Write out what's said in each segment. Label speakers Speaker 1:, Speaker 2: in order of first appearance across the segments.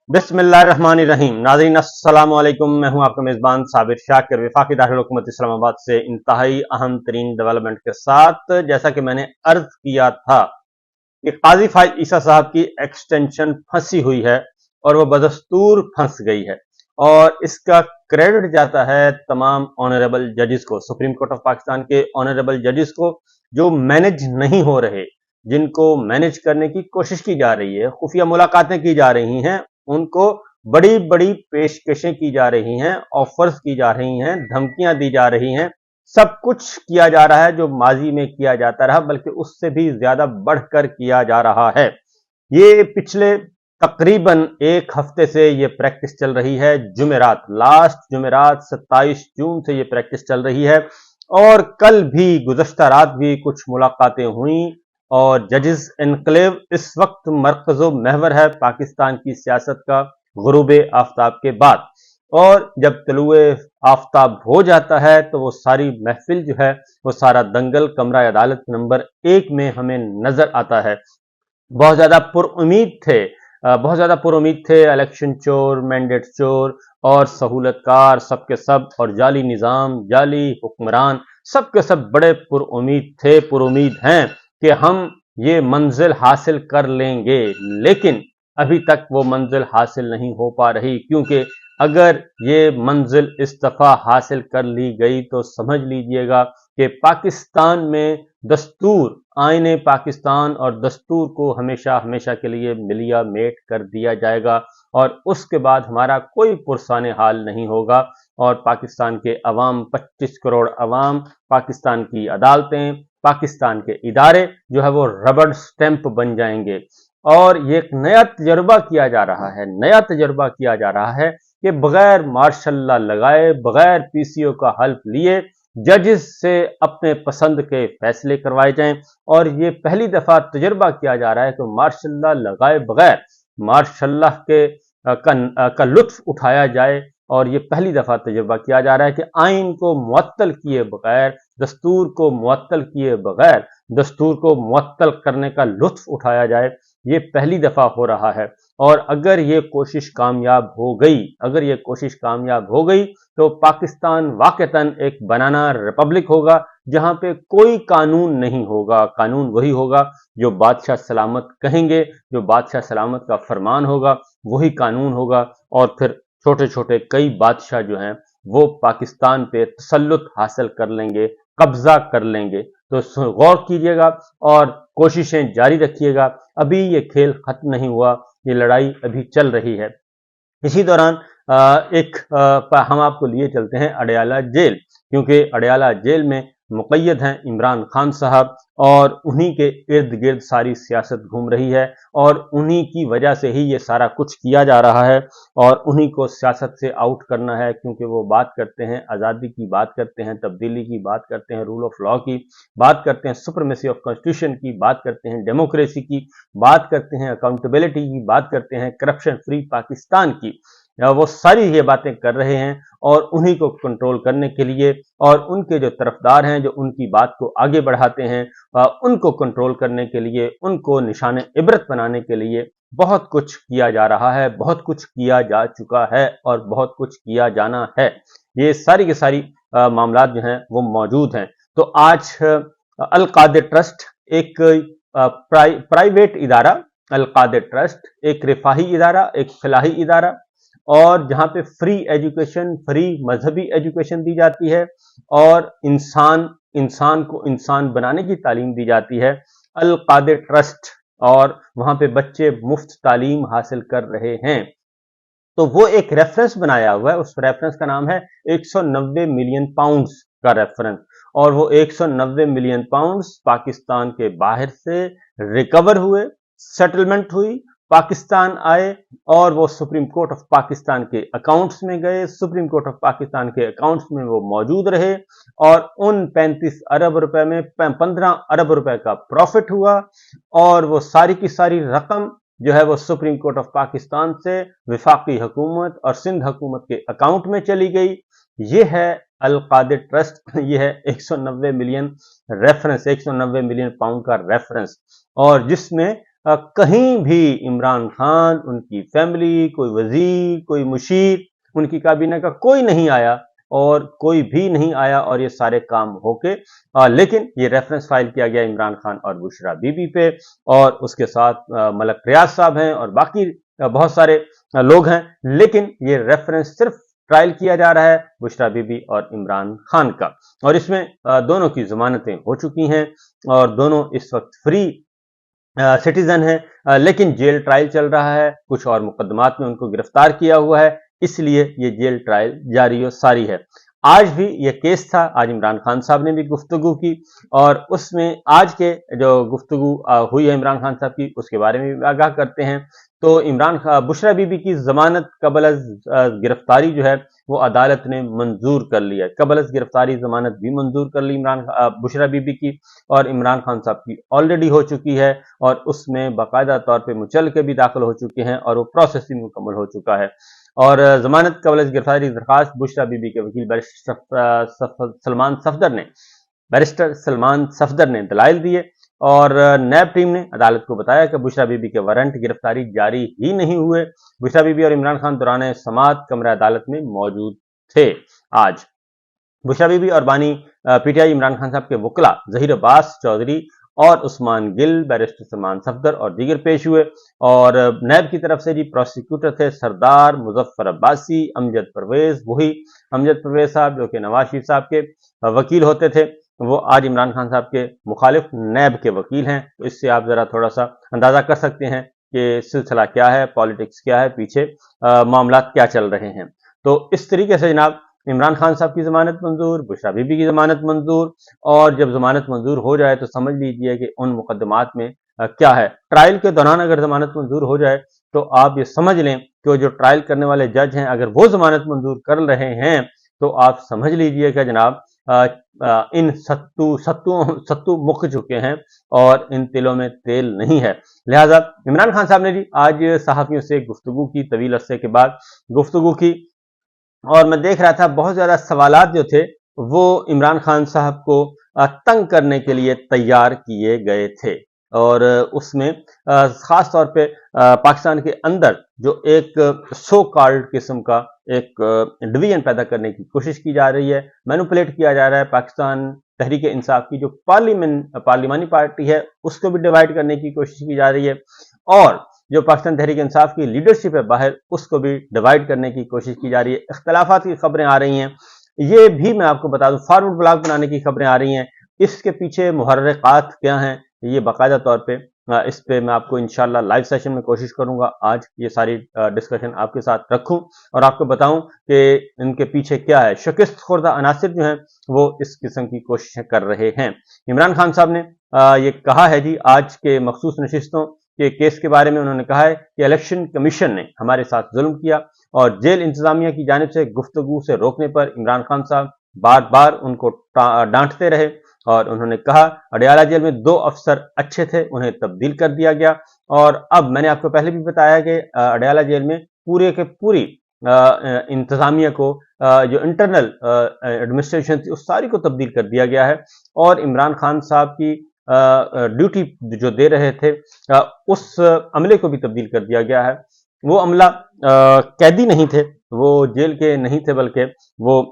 Speaker 1: बिस्मिल्लाहिर्रहमानिर्रहीम। नाज़रीन अस्सलाम वालेकुम। मैं हूं आपका मेज़बान साबिर शाकिर, वफाकी दारुल हुकूमत इस्लामाबाद से इंतहाई अहम तरीन डेवलपमेंट के साथ। जैसा कि मैंने अर्ज किया था कि काजी फाइज ईसा साहब की एक्सटेंशन फंसी हुई है और वो बदस्तूर फंस गई है, और इसका क्रेडिट जाता है तमाम ऑनरेबल जजेस को, सुप्रीम कोर्ट ऑफ पाकिस्तान के ऑनरेबल जजेस को, जो मैनेज नहीं हो रहे, जिनको मैनेज करने की कोशिश की जा रही है, खुफिया मुलाकातें की जा रही हैं, उनको बड़ी बड़ी पेशकशें की जा रही हैं, ऑफर्स की जा रही हैं, धमकियां दी जा रही हैं, सब कुछ किया जा रहा है जो माजी में किया जाता रहा, बल्कि उससे भी ज्यादा बढ़कर किया जा रहा है। ये पिछले तकरीबन एक हफ्ते से ये प्रैक्टिस चल रही है। जुमेरात, लास्ट जुमेरात 27 जून से ये प्रैक्टिस चल रही है, और कल भी, गुज़श्ता रात भी कुछ मुलाकातें हुई, और जजेस एनक्लेव इस वक्त मरकज़ो महवर है पाकिस्तान की सियासत का गुरूब आफ्ताब के बाद। और जब तलुए आफ्ताब हो जाता है तो वो सारी महफिल जो है, वो सारा दंगल कमरा अदालत नंबर 1 में हमें नजर आता है। बहुत ज्यादा पुरुमीद थे, बहुत ज्यादा पुरुमीद थे। इलेक्शन चोर, मैंडेट चोर और सहूलतकार सबके सब, और जाली निजाम, जाली हुक्मरान, सबके सब बड़े पुरुमीद थे, पुरुमीद हैं कि हम ये मंजिल हासिल कर लेंगे। लेकिन अभी तक वो मंजिल हासिल नहीं हो पा रही, क्योंकि अगर ये मंजिल इस दफा हासिल कर ली गई तो समझ लीजिएगा कि पाकिस्तान में दस्तूर, आईने पाकिस्तान और दस्तूर को हमेशा हमेशा के लिए मिलिया मेट कर दिया जाएगा, और उसके बाद हमारा कोई पुरसाने हाल नहीं होगा, और पाकिस्तान के अवाम, 25 करोड़ अवाम, पाकिस्तान की अदालतें, पाकिस्तान के इदारे जो है वो रबड़ स्टैंप बन जाएंगे। और ये एक नया तजर्बा किया जा रहा है, नया तजर्बा किया जा रहा है कि बगैर मार्शल्ला लगाए, बगैर पीसीओ का हल्फ लिए जजेस से अपने पसंद के फैसले करवाए जाएं। और ये पहली दफा तजर्बा किया जा रहा है कि मार्शल्ला लगाए बगैर मार्शल्ला का लुत्फ उठाया जाए, और ये पहली दफा तजर्बा किया जा रहा है कि आइन को मुअत्तल किए बगैर, दस्तूर को मुअत्तल किए बगैर दस्तूर को मुअत्तल करने का लुत्फ उठाया जाए। ये पहली दफा हो रहा है, और अगर ये कोशिश कामयाब हो गई, अगर ये कोशिश कामयाब हो गई तो पाकिस्तान वाकईतन एक बनाना रिपब्लिक होगा, जहां पे कोई कानून नहीं होगा। कानून वही होगा जो बादशाह सलामत कहेंगे, जो बादशाह सलामत का फरमान होगा वही कानून होगा, और फिर छोटे छोटे कई बादशाह जो हैं वो पाकिस्तान पे तसल्लुत हासिल कर लेंगे, कब्जा कर लेंगे। तो गौर कीजिएगा और कोशिशें जारी रखिएगा। अभी ये खेल खत्म नहीं हुआ, ये लड़ाई अभी चल रही है। इसी दौरान हम आपको लिए चलते हैं अडयाला जेल, क्योंकि अडयाला जेल में मुक़य्यद हैं इमरान खान साहब, और उन्हीं के इर्द गिर्द सारी सियासत घूम रही है, और उन्हीं की वजह से ही ये सारा कुछ किया जा रहा है, और उन्हीं को सियासत से आउट करना है, क्योंकि वो बात करते हैं आज़ादी की, बात करते हैं तब्दीली की, बात करते हैं रूल ऑफ लॉ की, बात करते हैं सुप्रीमेसी ऑफ कॉन्स्टिट्यूशन की, बात करते हैं डेमोक्रेसी की, बात करते हैं अकाउंटेबिलिटी की, बात करते हैं करप्शन फ्री पाकिस्तान की। वो सारी ये बातें कर रहे हैं, और उन्हीं को कंट्रोल करने के लिए, और उनके जो तरफदार हैं जो उनकी बात को आगे बढ़ाते हैं, उनको कंट्रोल करने के लिए, उनको निशाने इबरत बनाने के लिए बहुत कुछ किया जा रहा है, बहुत कुछ किया जा चुका है, और बहुत कुछ किया जाना है। ये सारी की सारी मामलात जो हैं वो मौजूद हैं। तो आज अल कादिर ट्रस्ट, एक प्राइवेट इदारा, अल कादिर ट्रस्ट एक रिफाही इदारा, एक फलाही इदारा, और जहां पे फ्री एजुकेशन, फ्री मजहबी एजुकेशन दी जाती है, और इंसान को इंसान बनाने की तालीम दी जाती है, अल कादिर ट्रस्ट, और वहां पे बच्चे मुफ्त तालीम हासिल कर रहे हैं। तो वो एक रेफरेंस बनाया हुआ है, उस रेफरेंस का नाम है 190 मिलियन पाउंड्स का रेफरेंस, और वो 190 मिलियन पाउंड्स पाकिस्तान के बाहर से रिकवर हुए, सेटलमेंट हुई, पाकिस्तान आए, और वो सुप्रीम कोर्ट ऑफ पाकिस्तान के अकाउंट्स में गए, सुप्रीम कोर्ट ऑफ पाकिस्तान के अकाउंट्स में वो मौजूद रहे, और उन 35 अरब रुपए में 15 अरब रुपए का प्रॉफिट हुआ, और वो सारी की सारी रकम जो है वो सुप्रीम कोर्ट ऑफ पाकिस्तान से विफाकी हुकूमत और सिंध हुकूमत के अकाउंट में चली गई। ये है अल कादिर ट्रस्ट, ये है 190 मिलियन रेफरेंस, 190 मिलियन पाउंड का रेफरेंस, और जिसमें कहीं भी इमरान खान, उनकी फैमिली, कोई वजीर, कोई मुशीर, उनकी काबीना का कोई नहीं आया, और कोई भी नहीं आया, और ये सारे काम होके लेकिन ये रेफरेंस फाइल किया गया इमरान खान और बुशरा बीबी पे, और उसके साथ मलक रियाज साहब हैं और बाकी बहुत सारे लोग हैं, लेकिन ये रेफरेंस सिर्फ ट्रायल किया जा रहा है बुशरा बीबी और इमरान खान का, और इसमें दोनों की जमानतें हो चुकी हैं और दोनों इस वक्त फ्री सिटीजन है, लेकिन जेल ट्रायल चल रहा है, कुछ और मुकदमात में उनको गिरफ्तार किया हुआ है, इसलिए ये जेल ट्रायल जारी और सारी है। आज भी ये केस था, आज इमरान खान साहब ने भी गुफ्तगू की, और उसमें आज के जो गुफ्तगू हुई है इमरान खान साहब की, उसके बारे में भी आगाह करते हैं। तो बुशरा बीबी की जमानत कबल गिरफ्तारी जो है वो अदालत ने मंजूर कर लिया है। कबल गिरफ्तारी जमानत भी मंजूर कर ली बुशरा बीबी की, और इमरान खान साहब की ऑलरेडी हो चुकी है, और उसमें बाकायदा तौर पे मुचल्के भी दाखिल हो चुके हैं, और वो प्रोसेस भी मुकम्मल हो चुका है। और जमानत कबल गिरफ्तारी दरखास्त बुशरा बीबी के वकील बैरिस्टर सलमान सफदर ने दलाइल दिए, और नैब टीम ने अदालत को बताया कि बुशरा बीबी के वारंट गिरफ्तारी जारी ही नहीं हुए। बुशरा बीबी और इमरान खान दौरान समाअत कमरा अदालत में मौजूद थे। आज बुशरा बीबी और बानी पीटीआई इमरान खान साहब के वकला जहीर अब्बास चौधरी और उस्मान गिल, बैरिस्टर सलमान सफदर और दीगर पेश हुए, और नैब की तरफ से जी प्रोसिक्यूटर थे सरदार मुजफ्फर अब्बासी, अमजद परवेज, वही अमजद परवेज साहब जो कि नवाज शरीफ साहब के वकील होते थे, वो आज इमरान खान साहब के मुखालिफ नैब के वकील हैं। तो इससे आप जरा थोड़ा सा अंदाजा कर सकते हैं कि सिलसिला क्या है, पॉलिटिक्स क्या है, पीछे मामला क्या चल रहे हैं। तो इस तरीके से जनाब इमरान खान साहब की जमानत मंजूर, बुशरा बीबी की जमानत मंजूर, और जब जमानत मंजूर हो जाए तो समझ लीजिए कि उन मुकदमात में क्या है। ट्रायल के दौरान अगर जमानत मंजूर हो जाए तो आप ये समझ लें कि जो ट्रायल करने वाले जज हैं, अगर वो जमानत मंजूर कर रहे हैं तो आप समझ लीजिए कि जनाब इन सत्तू मुक चुके हैं और इन तिलों में तेल नहीं है। लिहाजा इमरान खान साहब ने जी आज सहाफियों से गुफ्तगू की, तवील अरसे के बाद गुफ्तगू की, और मैं देख रहा था बहुत ज्यादा सवालात जो थे वो इमरान खान साहब को तंग करने के लिए तैयार किए गए थे, और उसमें खास तौर पे पाकिस्तान के अंदर जो एक सो कॉल्ड किस्म का एक डिवीजन पैदा करने की कोशिश की जा रही है, मैनिपुलेट किया जा रहा है। पाकिस्तान तहरीक इंसाफ की जो पार्लिमानी पार्टी है उसको भी डिवाइड करने की कोशिश की जा रही है, और जो पाकिस्तान तहरीक इंसाफ की लीडरशिप है बाहर, उसको भी डिवाइड करने की कोशिश की जा रही है। इख्तलाफात की खबरें आ रही हैं, ये भी मैं आपको बता दूं, फॉरवर्ड ब्लॉग बनाने की खबरें आ रही हैं। इसके पीछे मुहर्रिकात क्या हैं, ये बाकायदा तौर पे इस पे मैं आपको इंशाल्लाह लाइव सेशन में कोशिश करूंगा आज ये सारी डिस्कशन आपके साथ रखूं और आपको बताऊं कि इनके पीछे क्या है। शिकस्त खुर्दा अनासिर जो हैं वो इस किस्म की कोशिशें कर रहे हैं। इमरान खान साहब ने ये कहा है जी आज के मखसूस नशिस्तों के केस के बारे में, उन्होंने कहा है कि इलेक्शन कमीशन ने हमारे साथ जुल्म किया, और जेल इंतजामिया की जानिब से गुफ्तगू से रोकने पर इमरान खान साहब बार बार उनको डांटते रहे, और उन्होंने कहा अडयाला जेल में 2 अफसर अच्छे थे, उन्हें तब्दील कर दिया गया। और अब मैंने आपको पहले भी बताया कि अडयाला जेल में पूरे के पूरी इंतजामिया को, जो इंटरनल एडमिनिस्ट्रेशन थी उस सारी को तब्दील कर दिया गया है, और इमरान खान साहब की ड्यूटी जो दे रहे थे उस अमले को भी तब्दील कर दिया गया है। वो अमला कैदी नहीं थे, वो जेल के नहीं थे, बल्कि वो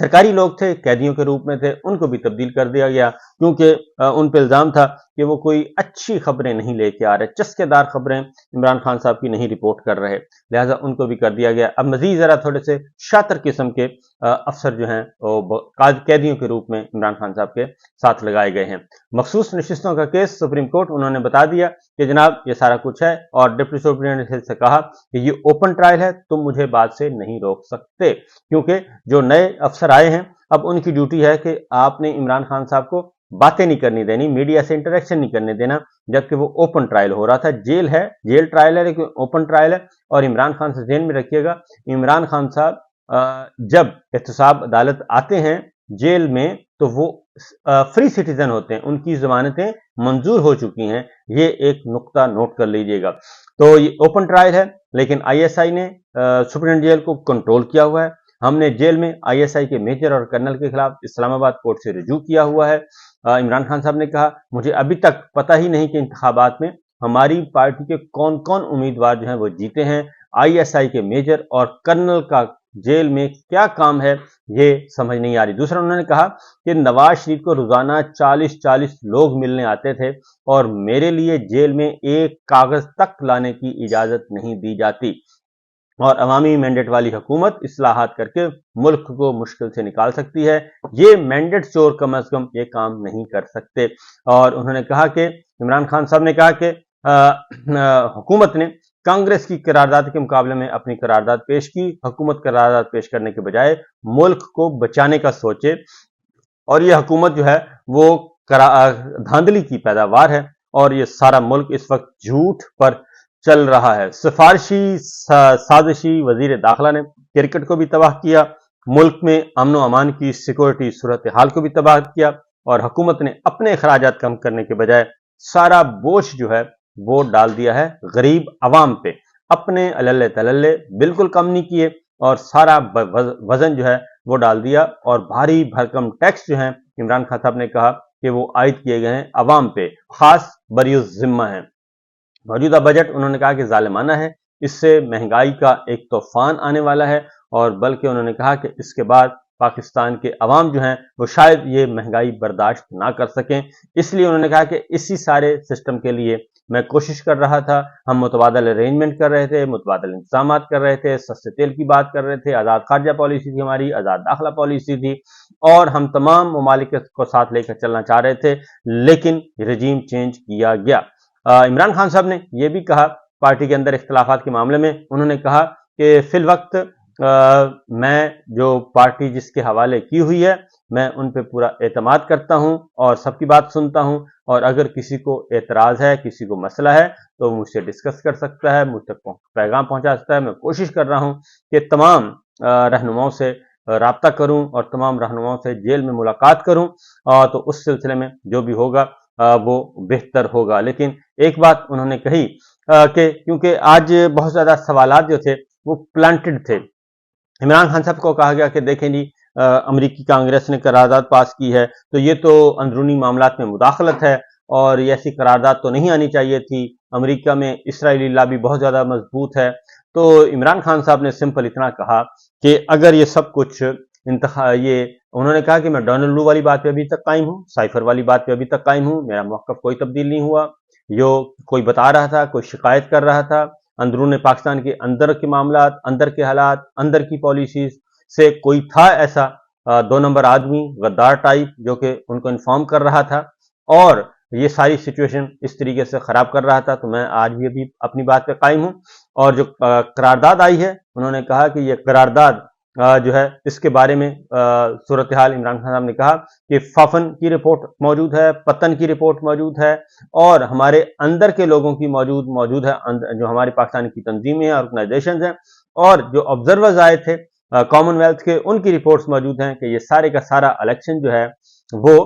Speaker 1: सरकारी लोग थे, कैदियों के रूप में थे, उनको भी तब्दील कर दिया गया, क्योंकि उन पर इल्जाम था कि वो कोई अच्छी खबरें नहीं लेके आ रहे, चस्केदार खबरें इमरान खान साहब की नहीं रिपोर्ट कर रहे, लिहाजा उनको भी कर दिया गया। अब मजीद जरा थोड़े से शातिर किस्म के अफसर जो हैं वो कैदियों के रूप में इमरान खान साहब के साथ लगाए गए हैं। मखसूस नशिस्तों का केस सुप्रीम कोर्ट उन्होंने बता दिया कि जनाब ये सारा कुछ है, और डिप्टी सुप्रीटेंडेंट से कहा कि ये ओपन ट्रायल है, तुम मुझे बात से नहीं रोक सकते, क्योंकि जो नए अफसर आए हैं अब उनकी ड्यूटी है कि आपने इमरान खान साहब को बातें नहीं करनी देनी, मीडिया से इंटरेक्शन नहीं करने देना, जबकि वो ओपन ट्रायल हो रहा था। जेल है, जेल ट्रायल है, लेकिन ओपन ट्रायल है। और इमरान खान से जेल में रखिएगा, इमरान खान साहब जब एहतसाब अदालत आते हैं जेल में तो वो फ्री सिटीजन होते हैं, उनकी जमानतें मंजूर हो चुकी हैं, ये एक नुक्ता नोट कर लीजिएगा। तो ये ओपन ट्रायल है, लेकिन आईएसआई ने सुप्रीटेंडेंट जेल को कंट्रोल किया हुआ है। हमने जेल में आईएसआई के मेजर और कर्नल के खिलाफ इस्लामाबाद कोर्ट से रुजू किया हुआ है। इमरान खान साहब ने कहा मुझे अभी तक पता ही नहीं कि इंतखाबात में हमारी पार्टी के कौन कौन उम्मीदवार जो हैं वो जीते हैं, आईएसआई के मेजर और कर्नल का जेल में क्या काम है, ये समझ नहीं आ रही। दूसरा उन्होंने कहा कि नवाज शरीफ को रोजाना 40-40 लोग मिलने आते थे और मेरे लिए जेल में एक कागज तक लाने की इजाजत नहीं दी जाती और अवामी मैंडेट वाली हुकूमत इस्लाहात करके मुल्क को मुश्किल से निकाल सकती है, ये मैंडेट चोर कम अज कम ये काम नहीं कर सकते। और उन्होंने कहा कि इमरान खान साहब ने कहा कि हुकूमत ने कांग्रेस की करारदाद के मुकाबले में अपनी करारदाद पेश की, हुकूमत करारदाद पेश करने के बजाय मुल्क को बचाने का सोचे और ये हुकूमत जो है वो धांधली की पैदावार है और ये सारा मुल्क इस वक्त झूठ पर चल रहा है। सिफारशी साजिशी वजीर दाखिला ने क्रिकेट को भी तबाह किया, मुल्क में अमन अमान की सिक्योरिटी सूरत हाल को भी तबाह किया और हुकूमत ने अपने अखराजात कम करने के बजाय सारा बोझ जो है वो डाल दिया है गरीब अवाम पे। अपने अलल्ले तलल्ले बिल्कुल कम नहीं किए और सारा वजन जो है वो डाल दिया और भारी भरकम टैक्स जो है इमरान खान साहब ने कहा कि वो आयद किए गए हैं अवाम पे, खास बरियुज़ जिम्मा है। मौजूदा बजट उन्होंने कहा कि जालिमाना है, इससे महंगाई का एक तूफान आने वाला है और बल्कि उन्होंने कहा कि इसके बाद पाकिस्तान के अवाम जो हैं वो शायद ये महंगाई बर्दाश्त ना कर सकें। इसलिए उन्होंने कहा कि इसी सारे सिस्टम के लिए मैं कोशिश कर रहा था, हम मुतबादल अरेंजमेंट कर रहे थे, मुतबादल इंतजाम कर रहे थे, सस्ते तेल की बात कर रहे थे, आज़ाद खारजा पॉलिसी थी हमारी, आज़ाद दाखिला पॉलिसी थी और हम तमाम ममालिक को साथ लेकर चलना चाह रहे थे, लेकिन रजीम चेंज किया गया। इमरान खान साहब ने यह भी कहा पार्टी के अंदर इख्तलाफात के मामले में, उन्होंने कहा कि फिल वक्त मैं जो पार्टी जिसके हवाले की हुई है मैं उन पे पूरा एतमाद करता हूं और सबकी बात सुनता हूं और अगर किसी को एतराज है, किसी को मसला है तो मुझसे डिस्कस कर सकता है, मुझ तक पैगाम पहुंचा सकता है। मैं कोशिश कर रहा हूं कि तमाम रहनुमाओं से राब्ता करूं और तमाम रहनुमाओं से जेल में मुलाकात करूं तो उस सिलसिले में जो भी होगा वो बेहतर होगा। लेकिन एक बात उन्होंने कही कि क्योंकि आज बहुत ज्यादा सवालात जो थे वो प्लांटेड थे, इमरान खान साहब को कहा गया कि देखें जी अमेरिकी कांग्रेस ने करारदाद पास की है तो ये तो अंदरूनी मामलात में मुदाखलत है और ये ऐसी करारदाद तो नहीं आनी चाहिए थी, अमेरिका में इसराइली लॉबी बहुत ज्यादा मजबूत है। तो इमरान खान साहब ने सिंपल इतना कहा कि अगर ये सब कुछ ये उन्होंने कहा कि मैं डोनाल्ड लू वाली बात पे अभी तक कायम हूँ, साइफर वाली बात पे अभी तक कायम हूँ, मेरा मौक़िफ़ कोई तब्दील नहीं हुआ। जो कोई बता रहा था, कोई शिकायत कर रहा था, अंदरून पाकिस्तान के अंदर के मामलात, अंदर के हालात, अंदर की पॉलिसीज से कोई था ऐसा 2 नंबर आदमी गद्दार टाइप जो कि उनको इन्फॉर्म कर रहा था और ये सारी सिचुएशन इस तरीके से खराब कर रहा था। तो मैं आज भी अभी अपनी बात पे कायम हूँ और जो करारदाद आई है उन्होंने कहा कि ये करारदाद जो है इसके बारे में सूरत हाल इमरान खान साहब ने कहा कि फाफन की रिपोर्ट मौजूद है, पतन की रिपोर्ट मौजूद है और हमारे अंदर के लोगों की मौजूद है, जो हमारी पाकिस्तान की तंजीमें हैं, ऑर्गेनाइजेशन हैं और जो ऑब्जर्वर्स आए थे कॉमनवेल्थ के, उनकी रिपोर्ट्स मौजूद हैं कि ये सारे का सारा इलेक्शन जो है वो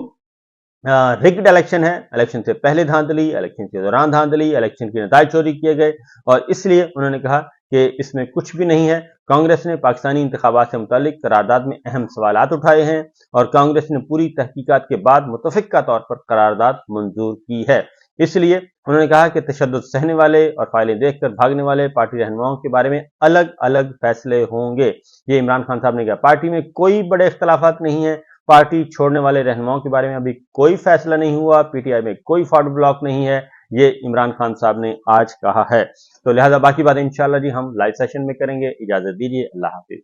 Speaker 1: रिग्ड इलेक्शन है, इलेक्शन से पहले धांधली, इलेक्शन के दौरान धांधली, इलेक्शन के नतीजे चोरी किए गए और इसलिए उन्होंने कहा कि इसमें कुछ भी नहीं है। कांग्रेस ने पाकिस्तानी इंतखाबात से मुतालिक करारदाद में अहम सवालात उठाए हैं और कांग्रेस ने पूरी तहकीकात के बाद मुतफिका तौर पर करारदाद मंजूर की है। इसलिए उन्होंने कहा कि तशद्दुद सहने वाले और फाइलें देखकर भागने वाले पार्टी रहनुमाओं के बारे में अलग अलग फैसले होंगे। ये इमरान खान साहब ने कहा। पार्टी में कोई बड़े इख्तलाफात नहीं है, पार्टी छोड़ने वाले रहनुमाओं के बारे में अभी कोई फैसला नहीं हुआ, पीटीआई में कोई फॉरवर्ड ब्लॉक नहीं है, ये इमरान खान साहब ने आज कहा है। तो लिहाजा बाकी बातें इंशाअल्लाह जी हम लाइव सेशन में करेंगे। इजाजत दीजिए, अल्लाह हाफिज।